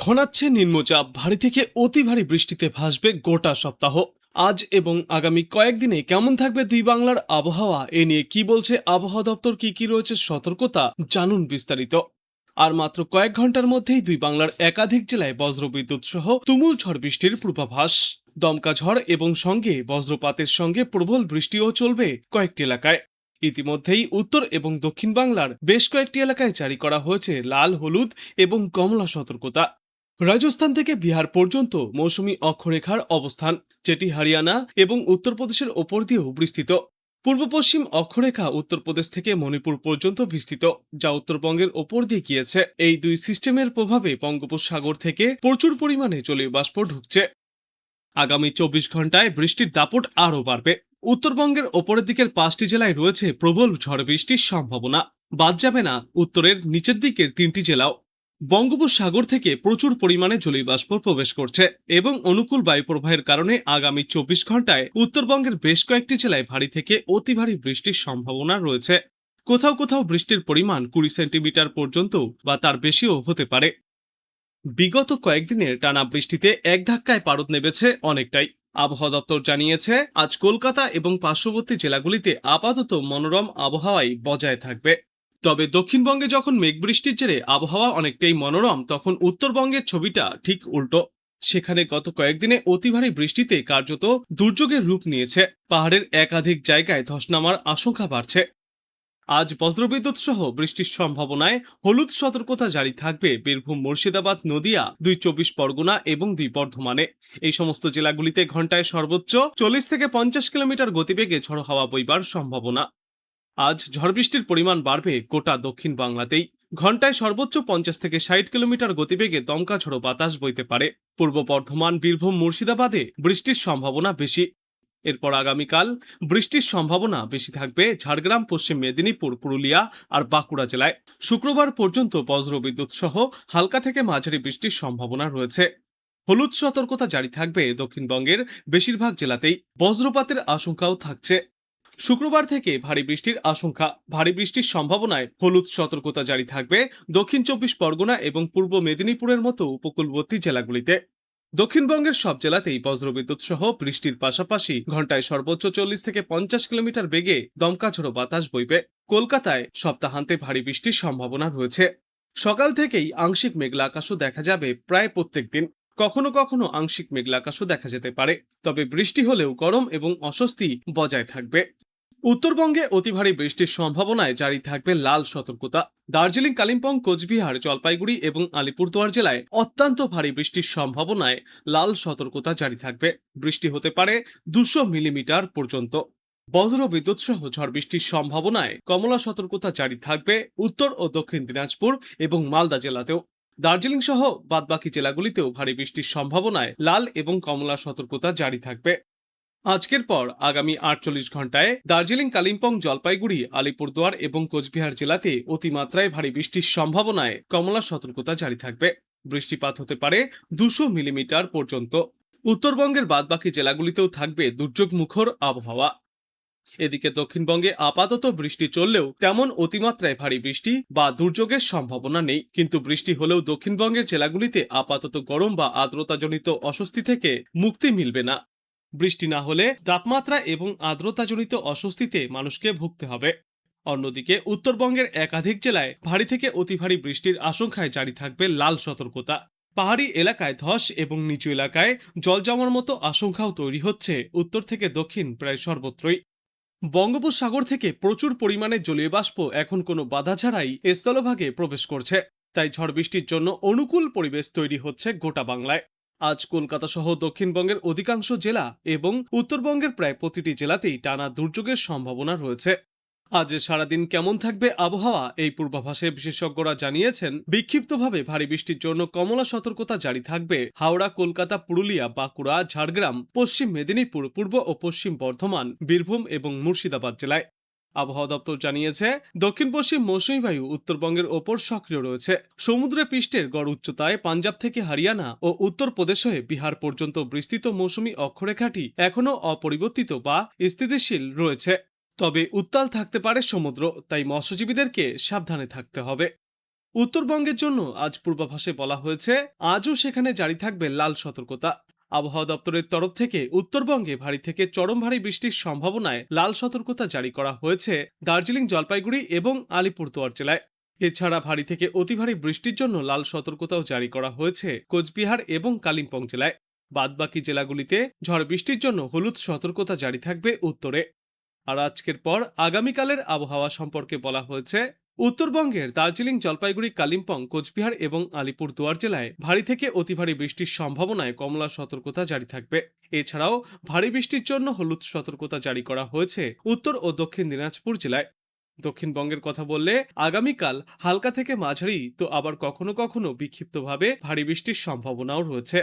ঘনাচ্ছে নিম্নচাপ, ভারী থেকে অতি ভারী বৃষ্টিতে ভাসবে গোটা সপ্তাহ। আজ এবং আগামী কয়েকদিনে কেমন থাকবে দুই বাংলার আবহাওয়া, এ নিয়ে কি বলছে আবহাওয়া দপ্তর, কি রয়েছে সতর্কতা, জানুন বিস্তারিত। আর মাত্র কয়েক ঘন্টার মধ্যেই দুই বাংলার একাধিক জেলায় বজ্রবিদ্যুৎ সহ তুমুল ঝড় বৃষ্টির পূর্বাভাস। দমকা ঝড় এবং সঙ্গে বজ্রপাতের সঙ্গে প্রবল বৃষ্টিও চলবে কয়েকটি এলাকায়। ইতিমধ্যেই উত্তর এবং দক্ষিণ বাংলার বেশ কয়েকটি এলাকায় জারি করা হয়েছে লাল, হলুদ এবং কমলা সতর্কতা। রাজস্থান থেকে বিহার পর্যন্ত মৌসুমী অক্ষরেখার অবস্থান, যেটি হরিয়ানা এবং উত্তরপ্রদেশের ওপর দিয়েও বিস্তৃত। পূর্ব পশ্চিম অক্ষরেখা উত্তরপ্রদেশ থেকে মণিপুর পর্যন্ত বিস্তৃত, যা উত্তরবঙ্গের ওপর দিয়ে গিয়েছে। এই দুই সিস্টেমের প্রভাবে বঙ্গোপসাগর থেকে প্রচুর পরিমাণে জলীয় বাষ্প ঢুকছে। আগামী 24 ঘন্টায় বৃষ্টির দাপট আরও বাড়বে। উত্তরবঙ্গের ওপরের দিকের 5টি জেলায় রয়েছে প্রবল ঝড় বৃষ্টির সম্ভাবনা। বাদ যাবে না উত্তরের নিচের দিকের 3টি জেলাও। বঙ্গোপসাগর থেকে প্রচুর পরিমাণে জলীয়বাষ্প প্রবেশ করছে এবং অনুকূল বায়ু প্রবাহের কারণে আগামী 24 ঘন্টায় উত্তরবঙ্গের বেশ কয়েকটি জেলায় ভারী থেকে অতি ভারী বৃষ্টির সম্ভাবনা রয়েছে। কোথাও কোথাও বৃষ্টির পরিমাণ 20 সেন্টিমিটার পর্যন্ত বা তার বেশিও হতে পারে। বিগত কয়েকদিনের টানা বৃষ্টিতে এক ধাক্কায় পারদ নেমেছে অনেকটাই। আবহাওয়া দপ্তর জানিয়েছে, আজ কলকাতা এবং পার্শ্ববর্তী জেলাগুলিতে আপাতত মনোরম আবহাওয়াই বজায় থাকবে। তবে দক্ষিণবঙ্গে যখন মেঘবৃষ্টির জেরে আবহাওয়া অনেকটাই মনোরম, তখন উত্তরবঙ্গের ছবিটা ঠিক উল্টো। সেখানে গত কয়েকদিনে অতি ভারী বৃষ্টিতে কার্যত দুর্যোগের রূপ নিয়েছে। পাহাড়ের একাধিক জায়গায় ধস নামার আশঙ্কা বাড়ছে। আজ বজ্রবিদ্যুৎ সহ বৃষ্টির সম্ভাবনায় হলুদ সতর্কতা জারি থাকবে বীরভূম, মুর্শিদাবাদ, নদিয়া, 24 পরগনা এবং 2 বর্ধমানে। এই সমস্ত জেলাগুলিতে ঘন্টায় সর্বোচ্চ 40 থেকে 50 কিলোমিটার গতিবেগে ঝড়ো হাওয়া বইবার সম্ভাবনা। আজ ঝড় বৃষ্টির পরিমাণ বাড়বে গোটা দক্ষিণ বাংলাতেই। ঘন্টায় সর্বোচ্চ 50 থেকে 60 কিলোমিটার গতিবেগে দমকা ঝড়ো বাতাস বইতে পারে। পূর্ব বর্ধমান, বীরভূম, মুর্শিদাবাদে বৃষ্টির সম্ভাবনা বেশি। এরপর আগামীকাল বৃষ্টির সম্ভাবনা বেশি থাকবে ঝাড়গ্রাম, পশ্চিম মেদিনীপুর, পুরুলিয়া আর বাঁকুড়া জেলায়। শুক্রবার পর্যন্ত বজ্রবিদ্যুৎ সহ হালকা থেকে মাঝারি বৃষ্টির সম্ভাবনা রয়েছে। হলুদ সতর্কতা জারি থাকবে দক্ষিণবঙ্গের বেশিরভাগ জেলাতেই। বজ্রপাতের আশঙ্কাও থাকছে। শুক্রবার থেকে ভারী বৃষ্টির আশঙ্কা, ভারী বৃষ্টির সম্ভাবনায় হলুদ সতর্কতা জারি থাকবে দক্ষিণ 24 পরগনা এবং পূর্ব মেদিনীপুরের মতো উপকূলবর্তী জেলাগুলিতে। দক্ষিণবঙ্গের সব জেলাতেই বজ্রবিদ্যুৎ সহ বৃষ্টির পাশাপাশি ঘন্টায় সর্বোচ্চ 40 থেকে 50 কিলোমিটার বেগে দমকা ঝড়ো বাতাস বইবে। কলকাতায় সপ্তাহান্তে ভারী বৃষ্টির সম্ভাবনা রয়েছে। সকাল থেকেই আংশিক মেঘলা আকাশও দেখা যাবে প্রায় প্রত্যেক দিন। কখনো কখনো আংশিক মেঘলা আকাশও দেখা যেতে পারে, তবে বৃষ্টি হলেও গরম এবং অস্বস্তি বজায় থাকবে। উত্তরবঙ্গে অতি ভারী বৃষ্টির সম্ভাবনায় জারি থাকবে লাল সতর্কতা। দার্জিলিং, কালিম্পং, কোচবিহার, জলপাইগুড়ি এবং আলিপুরদুয়ার জেলায় অত্যন্ত ভারী বৃষ্টির সম্ভাবনায় লাল সতর্কতা জারি থাকবে। বৃষ্টি হতে পারে 200 মিলিমিটার পর্যন্ত। বজ্র বিদ্যুৎ সহ ঝড় বৃষ্টির সম্ভাবনায় কমলা সতর্কতা জারি থাকবে উত্তর ও দক্ষিণ দিনাজপুর এবং মালদা জেলাতেও। দার্জিলিং সহ বাদবাকি জেলাগুলিতেও ভারী বৃষ্টির সম্ভাবনায় লাল এবং কমলা সতর্কতা জারি থাকবে। আজকের পর আগামী 48 ঘন্টায় দার্জিলিং, কালিম্পং, জলপাইগুড়ি, আলিপুরদুয়ার এবং কোচবিহার জেলাতে অতিমাত্রায় ভারী বৃষ্টির সম্ভাবনায় কমলা সতর্কতা জারি থাকবে। বৃষ্টিপাত হতে পারে 200 মিলিমিটার পর্যন্ত। উত্তরবঙ্গের বাদবাকি জেলাগুলিতেও থাকবে দুর্যোগ মুখর আবহাওয়া। এদিকে দক্ষিণবঙ্গে আপাতত বৃষ্টি চললেও তেমন অতিমাত্রায় ভারী বৃষ্টি বা দুর্যোগের সম্ভাবনা নেই, কিন্তু বৃষ্টি হলেও দক্ষিণবঙ্গের জেলাগুলিতে আপাতত গরম বা আর্দ্রতাজনিত অস্বস্তি থেকে মুক্তি মিলবে না। বৃষ্টি না হলে তাপমাত্রা এবং আর্দ্রতাজনিত অস্বস্তিতে মানুষকে ভুগতে হবে। অন্যদিকে উত্তরবঙ্গের একাধিক জেলায় ভারী থেকে অতি ভারী বৃষ্টির আশঙ্কায় জারি থাকবে লাল সতর্কতা। পাহাড়ি এলাকায় ধস এবং নিচু এলাকায় জল জমার মতো আশঙ্কাও তৈরি হচ্ছে উত্তর থেকে দক্ষিণ প্রায় সর্বত্রই। বঙ্গোপসাগর থেকে প্রচুর পরিমাণে জলীয় বাষ্প এখন কোনো বাধা ছাড়াই স্থলভাগে প্রবেশ করছে, তাই ঝড় বৃষ্টির জন্য অনুকূল পরিবেশ তৈরি হচ্ছে গোটা বাংলায়। আজ কলকাতা সহ দক্ষিণবঙ্গের অধিকাংশ জেলা এবং উত্তরবঙ্গের প্রায় প্রতিটি জেলাতেই টানা দুর্যোগের সম্ভাবনা রয়েছে। আজ সারাদিন কেমন থাকবে আবহাওয়া, এই পূর্বাভাসে বিশেষজ্ঞরা জানিয়েছেন, বিক্ষিপ্তভাবে ভারী বৃষ্টির জন্য কমলা সতর্কতা জারি থাকবে হাওড়া, কলকাতা, পুরুলিয়া, বাঁকুড়া, ঝাড়গ্রাম, পশ্চিম মেদিনীপুর, পূর্ব ও পশ্চিম বর্ধমান, বীরভূম এবং মুর্শিদাবাদ জেলায়। আবহাওয়া দপ্তর জানিয়েছে, দক্ষিণ পশ্চিম মৌসুমী বায়ু উত্তরবঙ্গের ওপর সক্রিয় রয়েছে। সমুদ্র পৃষ্ঠের গড় উচ্চতায় পাঞ্জাব থেকে হরিয়ানা ও উত্তরপ্রদেশ হয়ে বিহার পর্যন্ত বিস্তৃত মৌসুমী অক্ষরেখাটি এখনও অপরিবর্তিত বা স্থিতিশীল রয়েছে। তবে উত্তাল থাকতে পারে সমুদ্র, তাই মৎস্যজীবীদেরকে সাবধানে থাকতে হবে। উত্তরবঙ্গের জন্য আজ পূর্বাভাসে বলা হয়েছে আজও সেখানে জারি থাকবে লাল সতর্কতা। আবহাওয়া দপ্তরের তরফ থেকে উত্তরবঙ্গে ভারী থেকে চরম ভারী বৃষ্টির সম্ভাবনায় লাল সতর্কতা জারি করা হয়েছে দার্জিলিং, জলপাইগুড়ি এবং আলিপুরদুয়ার জেলায়। এছাড়া ভারী থেকে অতি ভারী বৃষ্টির জন্য লাল সতর্কতাও জারি করা হয়েছে কোচবিহার এবং কালিম্পং জেলায়। বাদবাকি জেলাগুলিতে ঝড় বৃষ্টির জন্য হলুদ সতর্কতা জারি থাকবে উত্তরে। আর আজকের পর আগামীকালের আবহাওয়া সম্পর্কে বলা হয়েছে উত্তরবঙ্গের দার্জিলিং, জলপাইগুড়ি, কালিম্পং, কোচবিহার এবং আলিপুরদুয়ার জেলায় ভারী থেকে অতি ভারী বৃষ্টির সম্ভাবনায় কমলা সতর্কতা জারি থাকবে। এছাড়াও ভারী বৃষ্টির জন্য হলুদ সতর্কতা জারি করা হয়েছে উত্তর ও দক্ষিণ দিনাজপুর জেলায়। দক্ষিণবঙ্গের কথা বললে আগামীকাল হালকা থেকে মাঝারি তো আবার কখনো কখনো বিক্ষিপ্তভাবে ভারী বৃষ্টির সম্ভাবনাও রয়েছে।